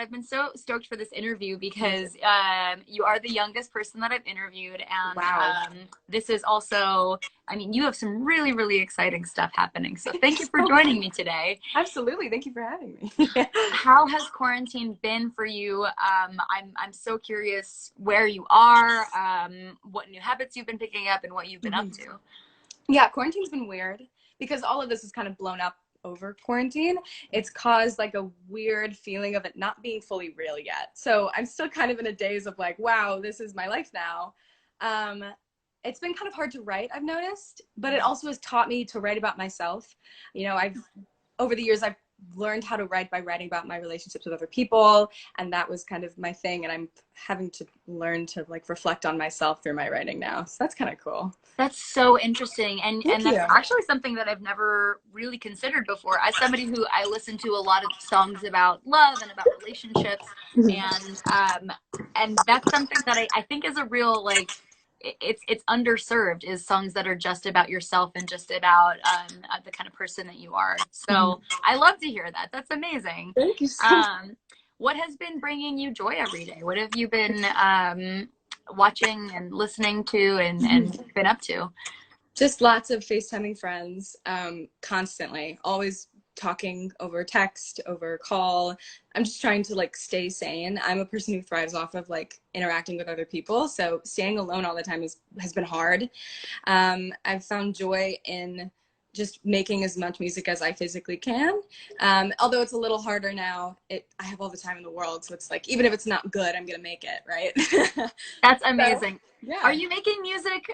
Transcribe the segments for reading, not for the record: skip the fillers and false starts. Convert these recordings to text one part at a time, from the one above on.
I've been so stoked for this interview because you are the youngest person that I've interviewed, and Wow. this is also, I mean, you have some really, really exciting stuff happening. So Thank you thank you for so much. joining me today. Absolutely. Thank you for having me. How has quarantine been for you? I'm so curious where you are, what new habits you've been picking up, and what you've been up Mhm. to. Yeah, quarantine's been weird because all of this is kind of blown up over quarantine. It's caused like a weird feeling of it not being fully real yet. So I'm still kind of in a daze of like, wow, this is my life now. Um, it's been kind of hard to write, I've noticed, but it also has taught me to write about myself. I've over the years I've learned how to write by writing about my relationships with other people, and that was kind of my thing, and I'm having to learn to like reflect on myself through my writing now. So that's kind of cool. That's so interesting, and Thank that's you. actually something that I've never really considered before. As somebody who I listen to a lot of songs about love and about relationships, and that's something that I think is a real like it's underserved is songs that are just about yourself and just about the kind of person that you are. So I love to hear that. That's amazing. Thank you so much. Um, what has been bringing you joy every day? What have you been watching and listening to and been up to? Just lots of FaceTiming friends, constantly, always talking over text, over call. I'm just trying to like stay sane. I'm a person who thrives off of like interacting with other people. So staying alone all the time has been hard. I've found joy in just making as much music as I physically can. Although it's a little harder now, I have all the time in the world. So it's like, even if it's not good, I'm going to make it, right? That's So, amazing. Are yeah. you making music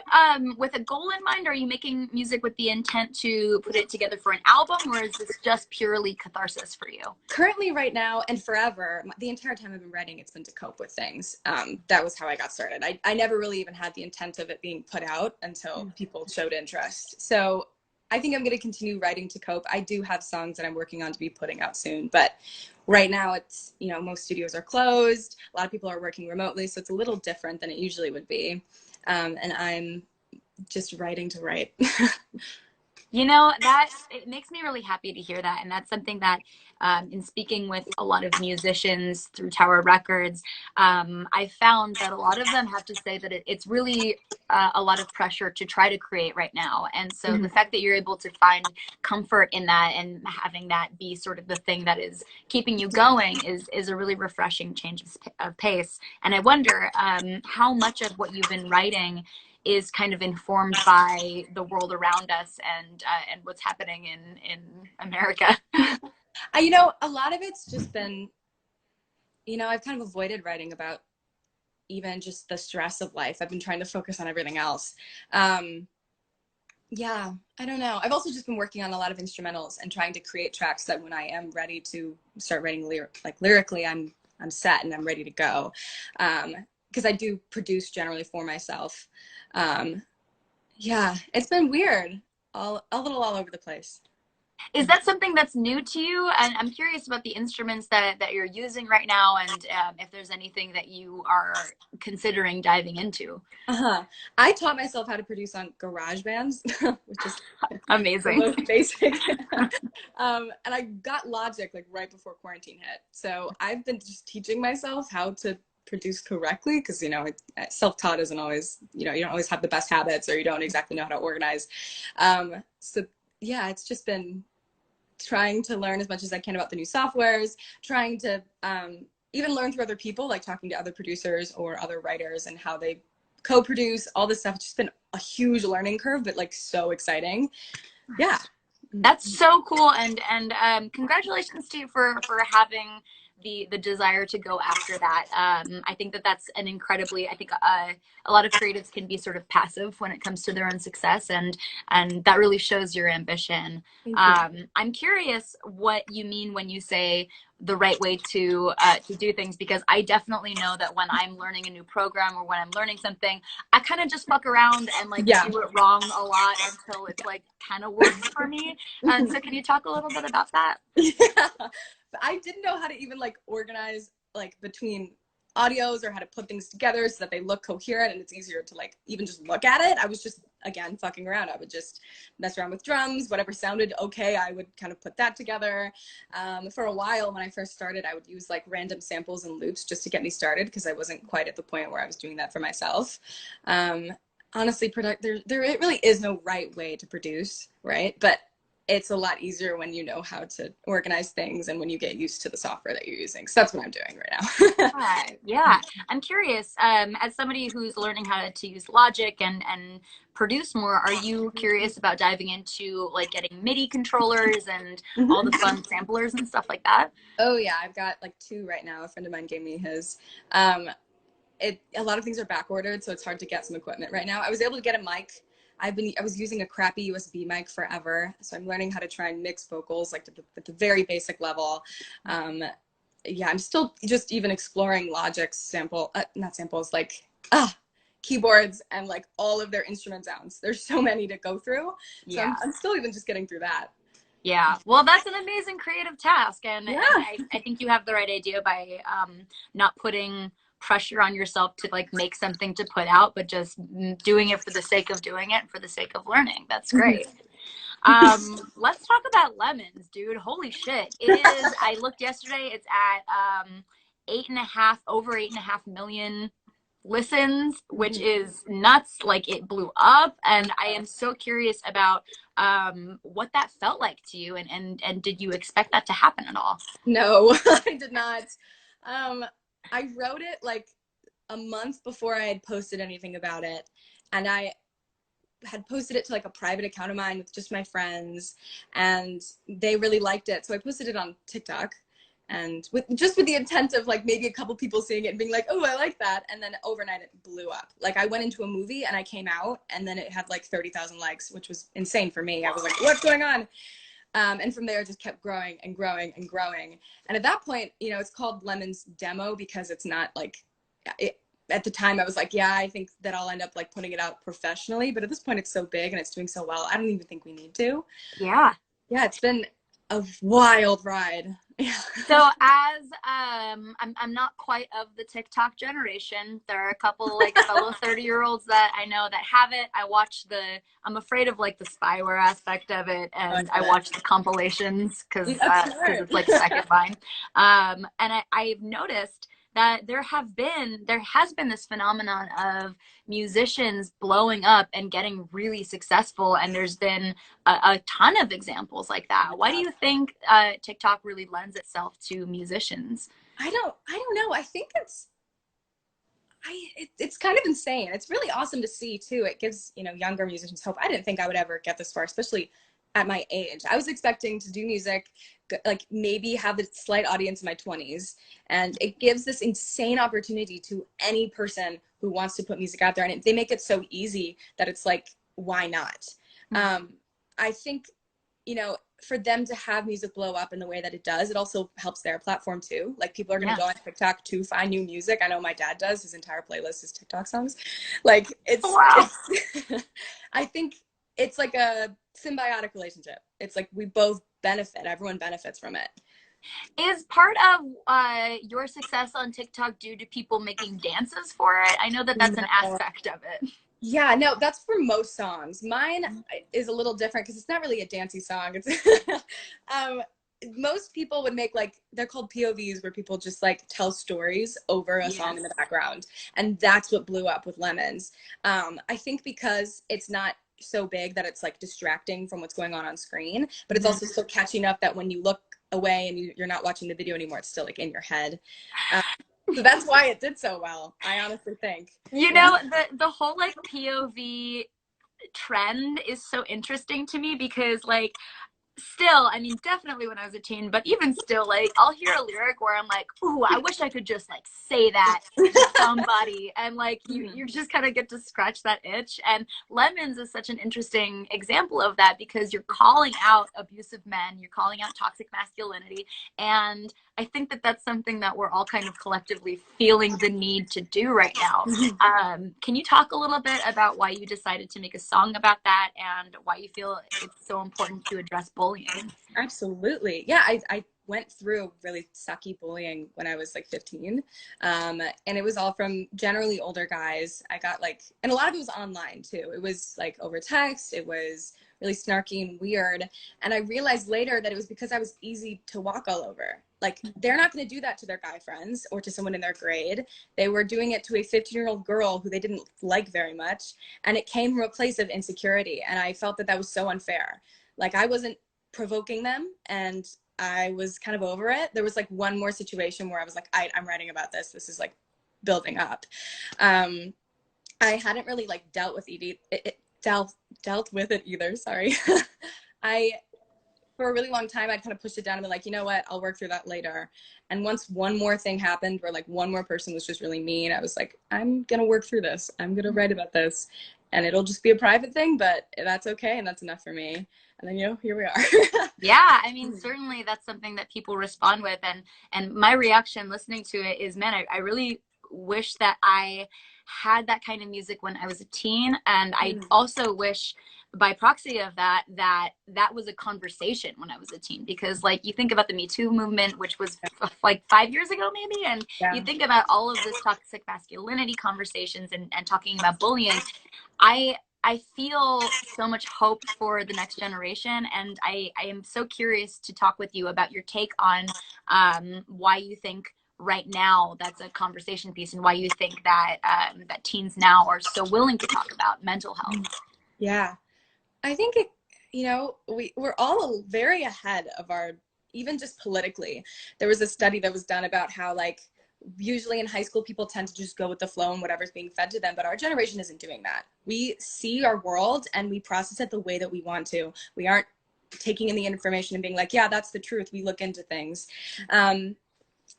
with a goal in mind? Or are you making music with the intent to put it together for an album, or is this just purely catharsis for you? Currently, right now and forever, the entire time I've been writing, it's been to cope with things. That was how I got started. I never really even had the intent of it being put out until people showed interest. So I think I'm going to continue writing to cope. I do have songs that I'm working on to be putting out soon, but right now it's, most studios are closed. A lot of people are working remotely, so it's a little different than it usually would be. And I'm just writing to write. You know, that it makes me really happy to hear that. And that's something that, in speaking with a lot of musicians through Tower Records, I found that a lot of them have to say that it's really a lot of pressure to try to create right now. And so the fact that you're able to find comfort in that and having that be sort of the thing that is keeping you going is a really refreshing change of pace. And I wonder how much of what you've been writing is kind of informed by the world around us and what's happening in America. A lot of it's just been, I've kind of avoided writing about even just the stress of life. I've been trying to focus on everything else. Yeah, I don't know. I've also just been working on a lot of instrumentals and trying to create tracks that when I am ready to start writing lyrically, I'm set and I'm ready to go. Because I do produce generally for myself. Um, yeah, it's been weird, a little all over the place. Is that something that's new to you? And I'm curious about the instruments that you're using right now, and if there's anything that you are considering diving into. Uh-huh. I taught myself how to produce on GarageBand, which is the Amazing. most basic. And I got Logic like right before quarantine hit. So I've been just teaching myself how to produce correctly because, self-taught isn't always, you don't always have the best habits or you don't exactly know how to organize. So yeah, it's just been trying to learn as much as I can about the new softwares, trying to even learn through other people, like talking to other producers or other writers and how they co-produce all this stuff. It's just been a huge learning curve, but like so exciting. Yeah. That's so cool, and congratulations to you for having the desire to go after that. I think that's an incredibly. I think a lot of creatives can be sort of passive when it comes to their own success, and that really shows your ambition. Thank you. I'm curious what you mean when you say the right way to do things, because I definitely know that when I'm learning a new program or when I'm learning something, I kind of just fuck around and like Yeah. do it wrong a lot until it's like kind of works for me. And so can you talk a little bit about that? Yeah. But I didn't know how to even like organize like between audios or how to put things together so that they look coherent and it's easier to like even just look at it. I was just again, fucking around. I would just mess around with drums, whatever sounded okay, I would kind of put that together. For a while, when I first started, I would use like random samples and loops just to get me started because I wasn't quite at the point where I was doing that for myself. Honestly, there it really is no right way to produce, right? But it's a lot easier when you know how to organize things and when you get used to the software that you're using. So that's what I'm doing right now. Yeah. I'm curious, as somebody who's learning how to use Logic and produce more, are you curious about diving into like getting MIDI controllers and all the fun samplers and stuff like that? Oh yeah, I've got like two right now. A friend of mine gave me his. A lot of things are back ordered, so it's hard to get some equipment right now. I was able to get a mic. I was using a crappy USB mic forever, so I'm learning how to try and mix vocals like at the very basic level. Yeah, I'm still just even exploring Logic's not samples, like keyboards and like all of their instrument sounds. There's so many to go through, so Yeah. I'm still even just getting through that. Yeah, well, that's an amazing creative task, and Yeah. I think you have the right idea by not putting pressure on yourself to like make something to put out, but just doing it for the sake of doing it, for the sake of learning. That's great. Let's talk about Lemons, dude. Holy shit! It is. I looked yesterday. It's at 8.5, over 8.5 million listens, which is nuts. Like it blew up, and I am so curious about what that felt like to you, and did you expect that to happen at all? No, I did not. I wrote it like a month before I had posted anything about it, and I had posted it to like a private account of mine with just my friends, and they really liked it. So I posted it on TikTok, and with the intent of like maybe a couple people seeing it and being like, oh, I like that. And then overnight it blew up. Like I went into a movie and I came out and then it had like 30,000 likes, which was insane for me. I was like, what's going on? And from there, it just kept growing and growing and growing. And at that point, you know, it's called Lemon's Demo because it's not like, at the time I was like, yeah, I think that I'll end up like putting it out professionally. But at this point, it's so big and it's doing so well, I don't even think we need to. Yeah. Yeah, it's been a wild ride. Yeah. So as I'm not quite of the TikTok generation. There are a couple like fellow 30-year-olds that I know that have it. I'm afraid of like the spyware aspect of it, and I watch the compilations because it's like second line. And I've noticed that there has been this phenomenon of musicians blowing up and getting really successful, and there's been a ton of examples like that. Why do you think TikTok really lends itself to musicians? I don't know. I think it's kind of insane. It's really awesome to see too. It gives, you know, younger musicians hope. I didn't think I would ever get this far, especially at my age. I was expecting to do music, like maybe have a slight audience in my 20s, and it gives this insane opportunity to any person who wants to put music out there, and they make it so easy that it's like, why not? I think, you know, for them to have music blow up in the way that it does, it also helps their platform too. Like people are going to go on TikTok to find new music. I know my dad does. His entire playlist is TikTok songs. Like it's I think it's like a symbiotic relationship. It's like we both benefit. Everyone benefits from it. Is part of your success on TikTok due to people making dances for it? I know that that's an aspect of it. Yeah, no, that's for most songs. Mine is a little different because it's not really a dancey song. It's most people would make like, they're called POVs, where people just like tell stories over a song in the background, and that's what blew up with Lemons. I think because it's not so big that it's like distracting from what's going on screen, but it's also still catching up that when you look away and you're not watching the video anymore, it's still like in your head. So that's why it did so well, I honestly think. You know, the whole like POV trend is so interesting to me because like still, I mean, definitely when I was a teen, but even still, like, I'll hear a lyric where I'm like, ooh, I wish I could just, like, say that to somebody. And, like, you just kind of get to scratch that itch. And Lemons is such an interesting example of that because you're calling out abusive men, you're calling out toxic masculinity. And I think that that's something that we're all kind of collectively feeling the need to do right now. Can you talk a little bit about why you decided to make a song about that and why you feel it's so important to address bullying? Absolutely. Yeah, I went through really sucky bullying when I was like 15. And it was all from generally older guys. I got like, and a lot of it was online too. It was like over text. It was really snarky and weird. And I realized later that it was because I was easy to walk all over. Like, they're not going to do that to their guy friends or to someone in their grade. They were doing it to a 15-year-old girl who they didn't like very much. And it came from a place of insecurity. And I felt that that was so unfair. Like, I wasn't provoking them, and I was kind of over it. There was like one more situation where I was like, I'm writing about this. This is like building up. I hadn't really like dealt with it either. Sorry. I For a really long time, I'd kind of pushed it down and been like, you know what, I'll work through that later. And once one more thing happened where like one more person was just really mean, I was like, I'm gonna work through this. I'm gonna write about this, and it'll just be a private thing, but that's okay, and that's enough for me. And then, here we are. Yeah, I mean, certainly that's something that people respond with, and my reaction listening to it is, man, I really wish that I had that kind of music when I was a teen, and I also wish by proxy of that that was a conversation when I was a teen, because like you think about the Me Too movement, which was like 5 years ago maybe, and you think about all of this toxic masculinity conversations and talking about bullying. I feel so much hope for the next generation, and I am so curious to talk with you about your take on why you think right now that's a conversation piece, and why you think that that teens now are so willing to talk about mental health. Yeah, I think we're all very ahead of our, even just politically. There was a study that was done about how like usually in high school people tend to just go with the flow and whatever's being fed to them, but our generation isn't doing that. We see our world and we process it the way that we want to. We aren't taking in the information and being like, yeah, that's the truth. We look into things.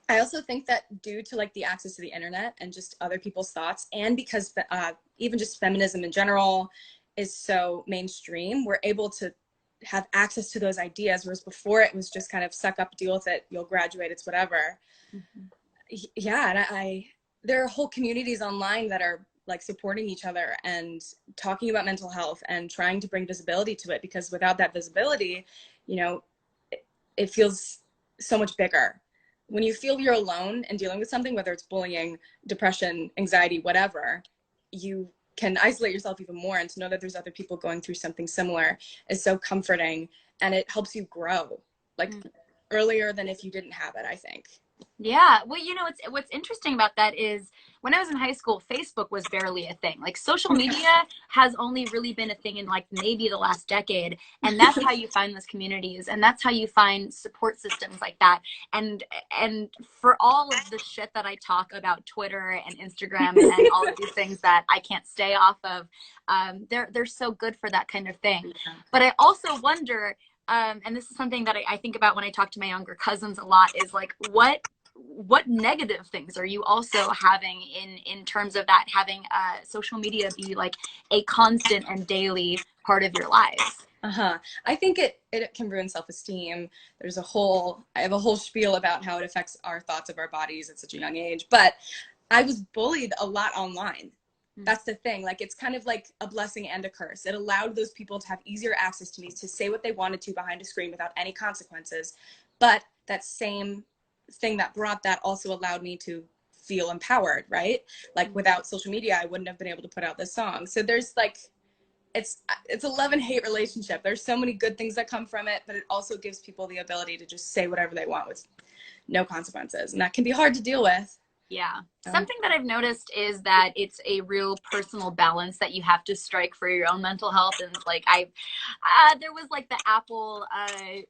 I also think that due to like the access to the internet and just other people's thoughts, and because even just feminism in general is so mainstream, we're able to have access to those ideas, whereas before it was just kind of suck up, deal with it, you'll graduate, it's whatever. Yeah, and there are whole communities online that are like supporting each other and talking about mental health and trying to bring visibility to it, because without that visibility, it feels so much bigger. When you feel you're alone and dealing with something, whether it's bullying, depression, anxiety, whatever, you can isolate yourself even more, and to know that there's other people going through something similar is so comforting, and it helps you grow like earlier than if you didn't have it, I think. Yeah. Well, what's interesting about that is when I was in high school, Facebook was barely a thing. Like social media has only really been a thing in like maybe the last decade. And that's how you find those communities, and that's how you find support systems like that. And for all of the shit that I talk about Twitter and Instagram and all of these things that I can't stay off of, they're so good for that kind of thing. But I also wonder, and this is something that I think about when I talk to my younger cousins a lot, is like what negative things are you also having in terms of that, having social media be like a constant and daily part of your lives? I think it can ruin self-esteem. I have a whole spiel about how it affects our thoughts of our bodies at such a young age, but I was bullied a lot online. That's the thing. Like, it's kind of like a blessing and a curse. It allowed those people to have easier access to me, to say what they wanted to behind a screen without any consequences. But that same thing that brought that also allowed me to feel empowered, right? Like, without social media, I wouldn't have been able to put out this song. So there's like, it's a love and hate relationship. There's so many good things that come from it, but it also gives people the ability to just say whatever they want with no consequences. And that can be hard to deal with. Yeah. Something that I've noticed is that it's a real personal balance that you have to strike for your own mental health. And like there was like the Apple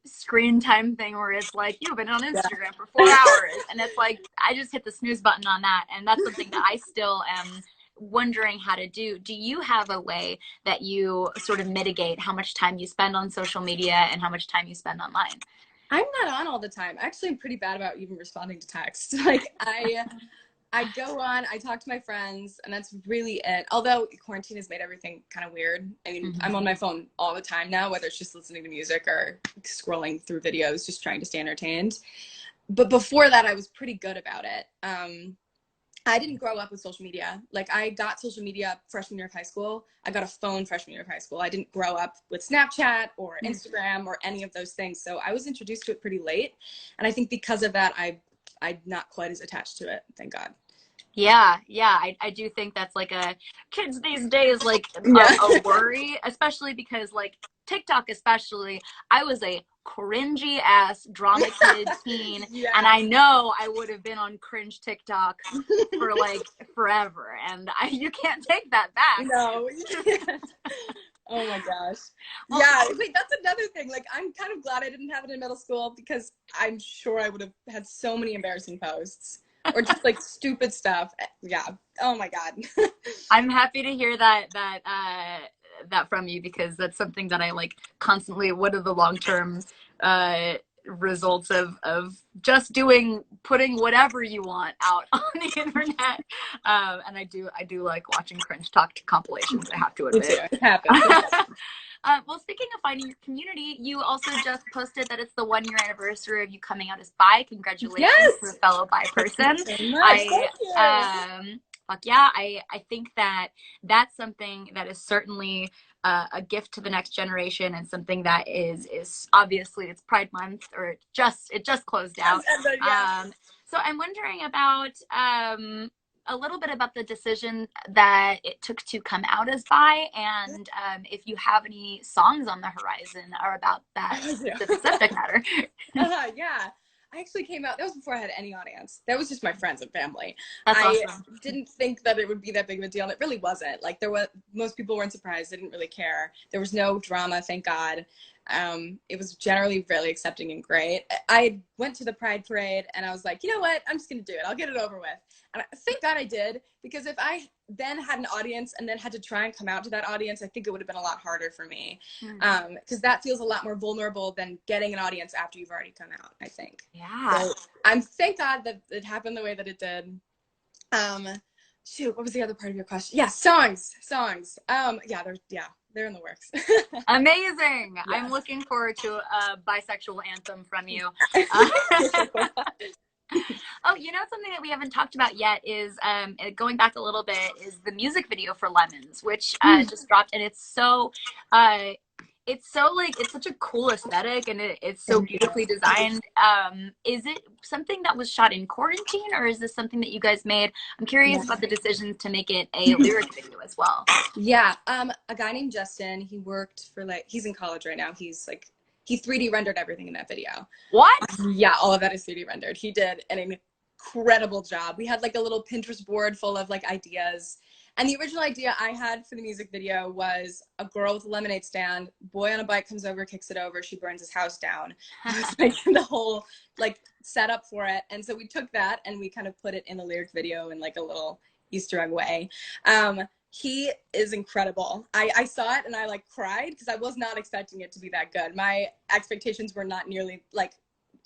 screen time thing where it's like, you've been on Instagram for 4 hours. And it's like, I just hit the snooze button on that. And that's something that I still am wondering how to do. Do you have a way that you sort of mitigate how much time you spend on social media and how much time you spend online? I'm not on all the time. Actually, I'm pretty bad about even responding to text. Like, I go on, I talk to my friends, and that's really it. Although quarantine has made everything kind of weird. I mean, I'm on my phone all the time now, whether it's just listening to music or scrolling through videos, just trying to stay entertained. but before that, I was pretty good about it. I didn't grow up with social media. Like, I got social media freshman year of high school. I got a phone freshman year of high school. I didn't grow up with Snapchat or Instagram or any of those things. So I was introduced to it pretty late. And I think because of that, I'm not quite as attached to it. Thank God. Yeah, yeah, I do think that's like a kids these days, like Yeah. a worry, especially because like TikTok, especially, I was a cringy ass drama kid teen, and Yeah. I know I would have been on cringe TikTok for like forever, and you can't take that back. No, you can't. Oh my gosh. Well, Yeah, wait, that's another thing. Like, I'm kind of glad I didn't have it in middle school because I'm sure I would have had so many embarrassing posts or just like stupid stuff. Yeah. Oh my God. I'm happy to hear that from you, because that's something that I like constantly. What are the long term uh, results of just putting whatever you want out on the internet? And I do like watching cringe talk compilations, I have to Me too. admit. It happens. Well, speaking of finding your community, you also just posted that it's the 1 year anniversary of you coming out as bi. Congratulations to a Yes. fellow bi person. Thank you so much. I Thank you. fuck yeah, I think that that's something that is certainly a gift to the next generation, and something that is obviously, it's Pride Month, or it just closed out. Yes. So I'm wondering about a little bit about the decision that it took to come out as bi, and if you have any songs on the horizon or about that specific subject matter. Yeah. I actually came out, that was before I had any audience. That was just my friends and family. That's I awesome. didn't think that it would be that big of a deal, and it really wasn't. Like, most people weren't surprised. They didn't really care. There was no drama, thank God. It was generally really accepting and great. I went to the Pride Parade and I was like, you know what? I'm just going to do it. I'll get it over with. And thank God I did, because if I then had an audience and then had to try and come out to that audience, I think it would have been a lot harder for me. Because that feels a lot more vulnerable than getting an audience after you've already come out, I think. Yeah. So thank God that it happened the way that it did. Shoot, what was the other part of your question? Yeah, songs. Yeah, they're in the works. Amazing. Yes. I'm looking forward to a bisexual anthem from you. Oh, something that we haven't talked about yet is going back a little bit, is the music video for Lemons, which just dropped, and it's so like, it's such a cool aesthetic, and it's so beautifully designed. Is it something that was shot in quarantine, or is this something that you guys made? I'm curious about the decision to make it a lyric video as well. Yeah, a guy named Justin, he worked for, like, he's in college right now. He 3D rendered everything in that video. What? Yeah, all of that is 3D rendered. He did an incredible job. We had like a little Pinterest board full of like ideas. And the original idea I had for the music video was a girl with a lemonade stand, boy on a bike comes over, kicks it over, she burns his house down. It was like the whole like setup for it. And so we took that and we kind of put it in the lyric video in like a little Easter egg way. He is incredible. I saw it and I like cried because I was not expecting it to be that good. My expectations were not nearly like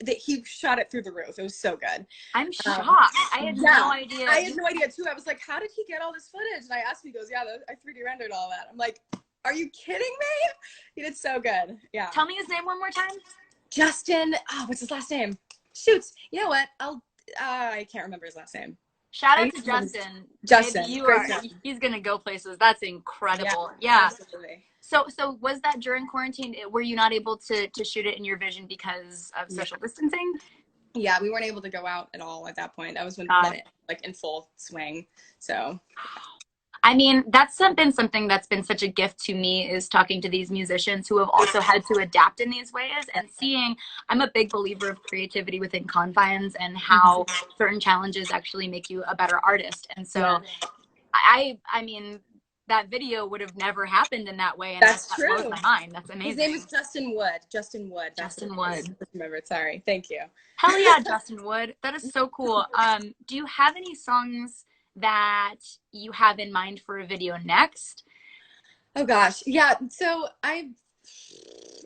that. He shot it through the roof. It was so good. I'm shocked. I had no idea. I had no idea too. I was like, how did he get all this footage? And I asked him, he goes, yeah, I 3D rendered all that. I'm like, are you kidding me? He did so good. Yeah. Tell me his name one more time. Justin. Oh, what's his last name? Shoot. You know what? I can't remember his last name. Shout out to Justin. Justin, he's gonna go places. That's incredible. Yeah. Absolutely. So was that during quarantine? Were you not able to shoot it in your vision because of social distancing? Yeah, we weren't able to go out at all at that point. That was when like in full swing. So I mean, that's been something that's been such a gift to me, is talking to these musicians who have also had to adapt in these ways, and seeing, I'm a big believer of creativity within confines, and how certain challenges actually make you a better artist. And so I mean, that video would have never happened in that way. And that blows my mind. That's amazing. His name is Justin Wood. Justin Wood. Remember, sorry. Thank you. Hell yeah, Justin Wood. That is so cool. Do you have any songs that you have in mind for a video next? Oh gosh, yeah. So I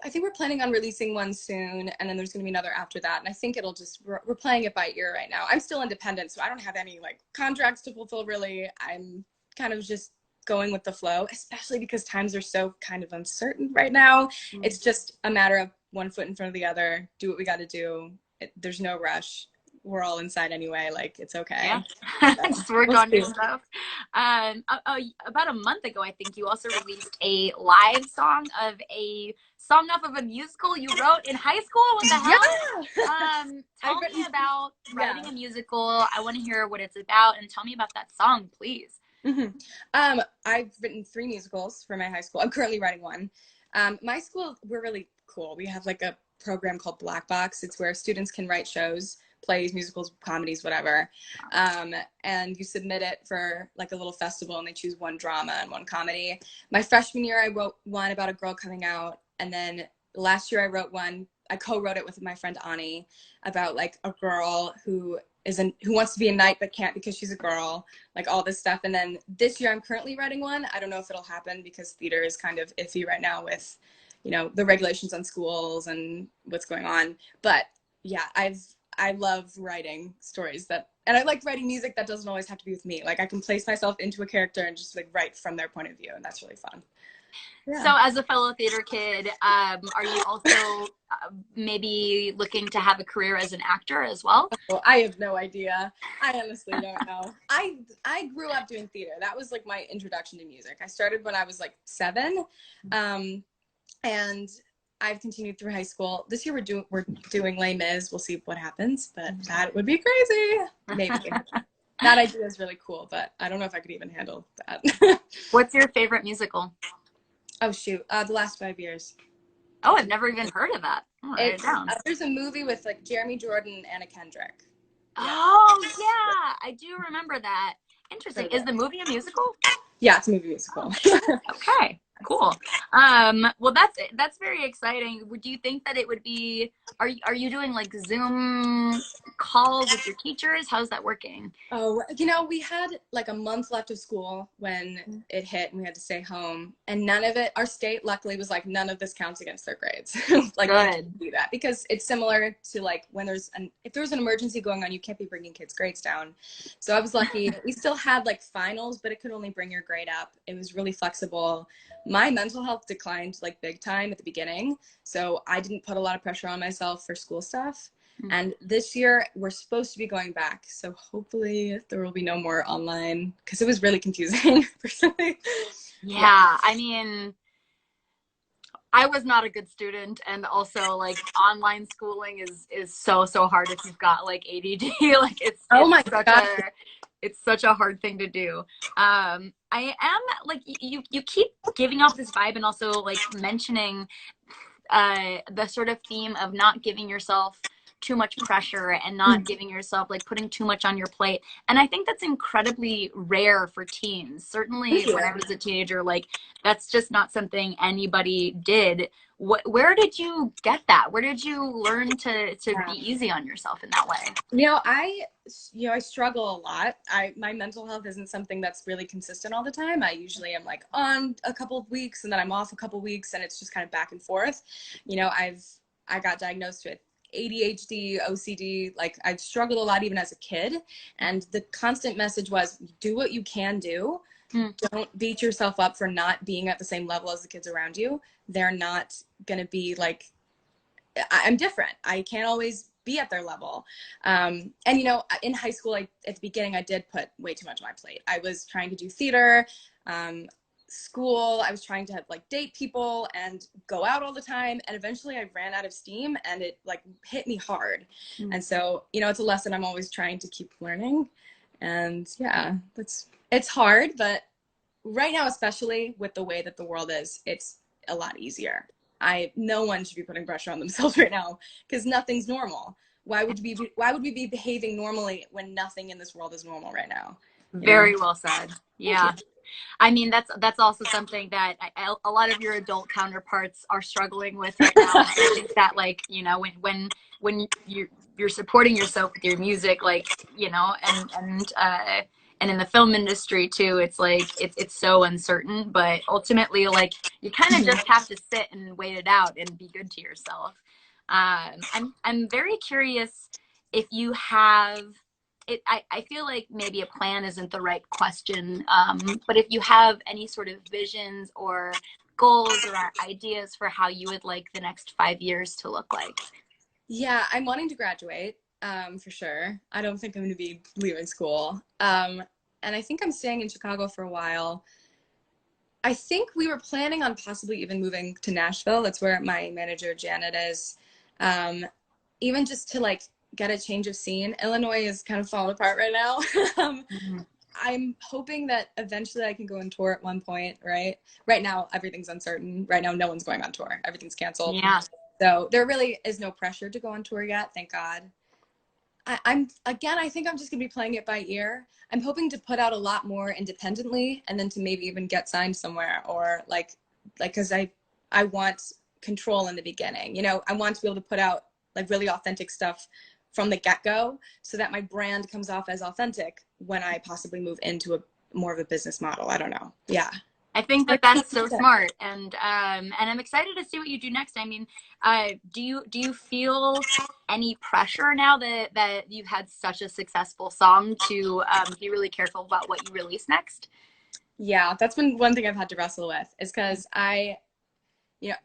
think we're planning on releasing one soon, and then there's going to be another after that. And I think it'll just, we're playing it by ear right now. I'm still independent, so I don't have any like contracts to fulfill really. I'm kind of just going with the flow, especially because times are so kind of uncertain right now. It's just a matter of one foot in front of the other, do what we got to do, there's no rush. We're all inside anyway. Like, it's Yeah. okay. So, Just work we'll on your see. stuff. About a month ago, I think you also released a live song of a song off of a musical you wrote in high school. What the hell? Yeah. I've Tell me written, about yeah. writing a musical. I want to hear what it's about, and tell me about that song, please. Hmm. I've written 3 musicals for my high school. I'm currently writing one. My school, we're really cool. We have like a program called Black Box. It's where students can write shows, plays, musicals, comedies, whatever. And you submit it for like a little festival, and they choose one drama and one comedy. My freshman year, I wrote one about a girl coming out, and then last year I wrote one. I co-wrote it with my friend Ani about like a girl who who wants to be a knight but can't because she's a girl, like all this stuff. And then this year I'm currently writing one. I don't know if it'll happen because theater is kind of iffy right now with, you know, the regulations on schools and what's going on. But yeah, I love writing stories and I like writing music that doesn't always have to be with me. Like, I can place myself into a character and just like write from their point of view, and that's really fun. Yeah. So, as a fellow theater kid, are you also maybe looking to have a career as an actor as well? Well, I have no idea. I honestly don't know. I grew up doing theater. That was like my introduction to music. I started when I was like 7, and I've continued through high school. This year we're doing Les Mis. We'll see what happens, but that would be crazy. Maybe. That idea is really cool, but I don't know if I could even handle that. What's your favorite musical? Oh shoot, the last 5 years. Oh, I've never even heard of that. Oh, write it It's down. there's a movie with like Jeremy Jordan and Anna Kendrick. Yeah. Oh, yeah, I do remember that. Interesting. So Is good. the movie a musical? Yeah, it's a movie musical. Okay, cool. Well, that's very exciting. Do you think that it would be? Are you doing like Zoom calls with your teachers? How's that working? Oh, you know, we had like a month left of school when it hit and we had to stay home. And none of it, our state luckily was like, none of this counts against their grades. Like, you Good. can't do that because it's similar to like when if there's an emergency going on, you can't be bringing kids' grades down. So I was lucky. We still had like finals, but it could only bring your grade up. It was really flexible. My mental health declined like big time at the beginning. So I didn't put a lot of pressure on myself for school stuff. And this year we're supposed to be going back. So hopefully there will be no more online because it was really confusing personally. Yeah, I mean, I was not a good student, and also like online schooling is so hard if you've got like ADD. Like Oh my God. it's such a hard thing to do. I am like you keep giving off this vibe and also like mentioning the sort of theme of not giving yourself too much pressure and not giving yourself like putting too much on your plate. And I think that's incredibly rare for teens. Certainly when I was a teenager, like that's just not something anybody did. Where did you get that? Where did you learn to be easy on yourself in that way? You know, I struggle a lot. My mental health isn't something that's really consistent all the time. I usually am like on a couple of weeks and then I'm off a couple of weeks, and it's just kind of back and forth. You know, I got diagnosed with ADHD, OCD. Like, I struggled a lot even as a kid, and the constant message was do what you can do. Don't beat yourself up for not being at the same level as the kids around you. They're not going to be like, I'm different. I can't always be at their level. And, you know, in high school, at the beginning, I did put way too much on my plate. I was trying to do theater, school. I was trying to like date people and go out all the time. And eventually I ran out of steam, and it like hit me hard. And so, you know, it's a lesson I'm always trying to keep learning. And yeah, it's hard, but right now, especially with the way that the world is, it's a lot easier. No one should be putting pressure on themselves right now because nothing's normal. Why would we be behaving normally when nothing in this world is normal right now? Very well said. Yeah. I mean, that's also something that a lot of your adult counterparts are struggling with right now. I think that, like, you know, when you're supporting yourself with your music, like, you know, and in the film industry too, it's like it's so uncertain. But ultimately, like, you kind of just have to sit and wait it out and be good to yourself. I'm very curious if you have. I feel like maybe a plan isn't the right question, but if you have any sort of visions or goals or ideas for how you would like the next 5 years to look like. Yeah, I'm wanting to graduate, for sure. I don't think I'm going to be leaving school. And I think I'm staying in Chicago for a while. I think we were planning on possibly even moving to Nashville. That's where my manager Janet is. Um, Even just to like get a change of scene. Illinois is kind of falling apart right now. Mhm. I'm hoping that eventually I can go on tour at one point, right? Right now, everything's uncertain. Right now, no one's going on tour. Everything's canceled. Yeah. So there really is no pressure to go on tour yet, thank God. I'm again, I think I'm just gonna be playing it by ear. I'm hoping to put out a lot more independently and then to maybe even get signed somewhere or like because I want control in the beginning. You know, I want to be able to put out like really authentic stuff from the get-go so that my brand comes off as authentic when I possibly move into a more of a business model. I don't know. Yeah. I think that that's so smart, and I'm excited to see what you do next. I mean, do you feel any pressure now that you've had such a successful song to be really careful about what you release next? Yeah, that's been one thing I've had to wrestle with is because you know,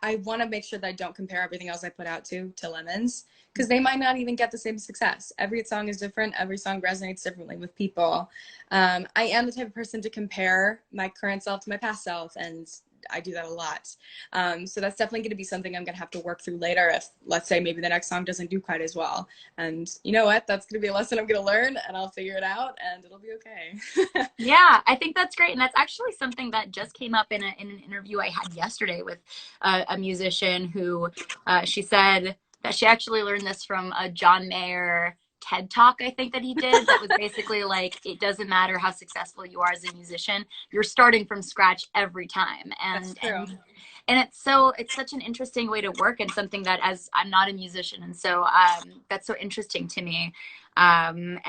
I want to make sure that I don't compare everything else I put out to Lemons because they might not even get the same success. Every song is different. Every song resonates differently with people. I am the type of person to compare my current self to my past self, and I do that a lot. So that's definitely going to be something I'm going to have to work through later if, let's say, maybe the next song doesn't do quite as well. And you know what? That's going to be a lesson I'm going to learn, and I'll figure it out, and it'll be okay. Yeah, I think that's great, and that's actually something that just came up in an interview I had yesterday with a musician who she said that she actually learned this from a John Mayer TED talk I think that he did that was basically like it doesn't matter how successful you are as a musician, you're starting from scratch every time, That's true. and it's such an interesting way to work and something that as I'm not a musician and so that's so interesting to me, and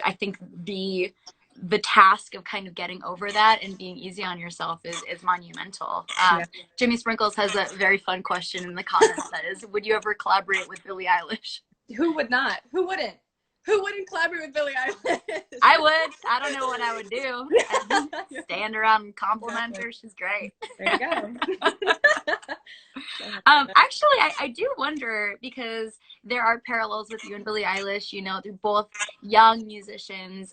I think the task of kind of getting over that and being easy on yourself is monumental. Yeah. Jimmy Sprinkles has a very fun question in the comments that is, would you ever collaborate with Billie Eilish? Who would not? Who wouldn't? Who wouldn't collaborate with Billie I Eilish? would. I don't know what I would do. I'd stand around and compliment Exactly. her. She's great. There you go. Actually, I do wonder because there are parallels with you and Billie Eilish. You know, they're both young musicians,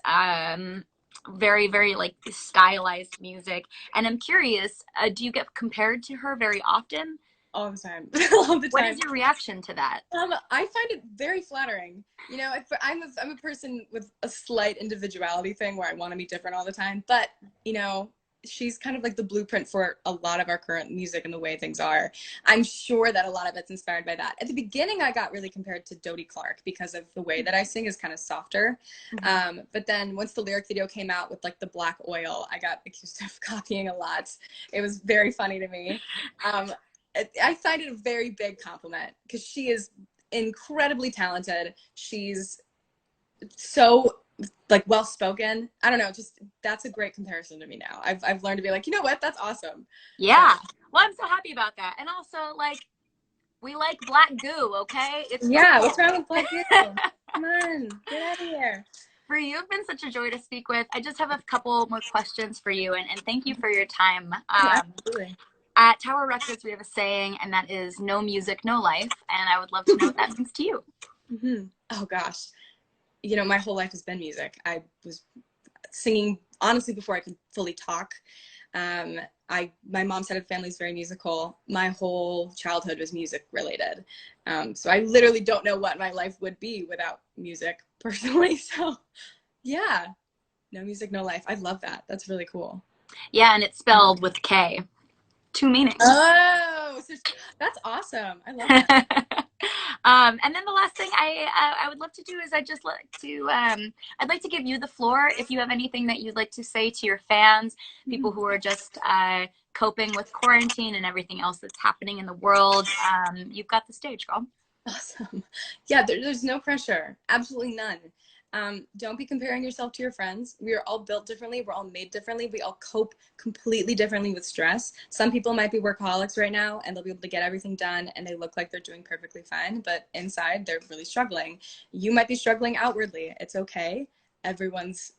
very, very like stylized music. And I'm curious, do you get compared to her very often? All the time. All the What is time. your reaction to that? I find it very flattering. You know, I'm a person with a slight individuality thing where I want to be different all the time. But you know, she's kind of like the blueprint for a lot of our current music and the way things are. I'm sure that a lot of it's inspired by that. At the beginning, I got really compared to Dodie Clark because of the way that I sing is kind of softer. But then once the lyric video came out with like the black oil, I got accused of copying a lot. It was very funny to me. I find it a very big compliment because she is incredibly talented. She's so like well spoken. I don't know, just that's a great comparison to me now. I've learned to be like, you know what, that's awesome. So Yeah. Well, I'm so happy about that. And also, like, we like black goo, okay? It's yeah, what's cool. wrong with Black Goo? Come on, get out of here. Bree, you've been such a joy to speak with. I just have a couple more questions for you, and thank you for your time. Oh, absolutely. At Tower Records, we have a saying, and that is no music, no life. And I would love to know what that means to you. Oh gosh, you know, my whole life has been music. I was singing honestly before I could fully talk. My mom's side of the family is very musical. My whole childhood was music related. So I literally don't know what my life would be without music personally. So yeah, no music, no life. I love that. That's really cool. Yeah, and it's spelled with K. Two meanings. Oh, so that's awesome. I love that. And then the last thing I would love to do is I'd like to give you the floor if you have anything that you'd like to say to your fans, people who are just coping with quarantine and everything else that's happening in the world. You've got the stage, girl. Awesome. Yeah, there's no pressure. Absolutely none. Don't be comparing yourself to your friends. We are all built differently. We're all made differently. We all cope completely differently with stress. Some people might be workaholics right now and they'll be able to get everything done and they look like they're doing perfectly fine, but inside they're really struggling. You might be struggling outwardly. It's okay. Everyone's